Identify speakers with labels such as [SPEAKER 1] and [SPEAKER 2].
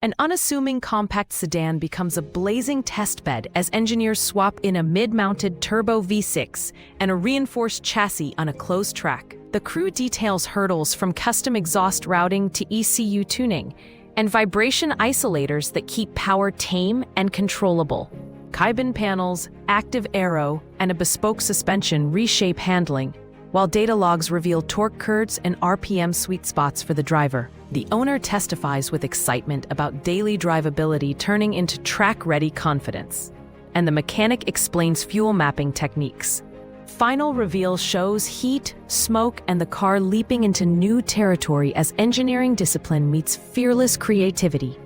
[SPEAKER 1] An unassuming compact sedan becomes a blazing testbed as engineers swap in a mid-mounted turbo V6 and a reinforced chassis on a closed track. The crew details hurdles from custom exhaust routing to ECU tuning, and vibration isolators that keep power tame and controllable. Kaiben panels, active aero, and a bespoke suspension reshape handling, while data logs reveal torque curves and RPM sweet spots for the driver. The owner testifies with excitement about daily drivability turning into track-ready confidence, and the mechanic explains fuel mapping techniques. Final reveal shows heat, smoke, and the car leaping into new territory as engineering discipline meets fearless creativity.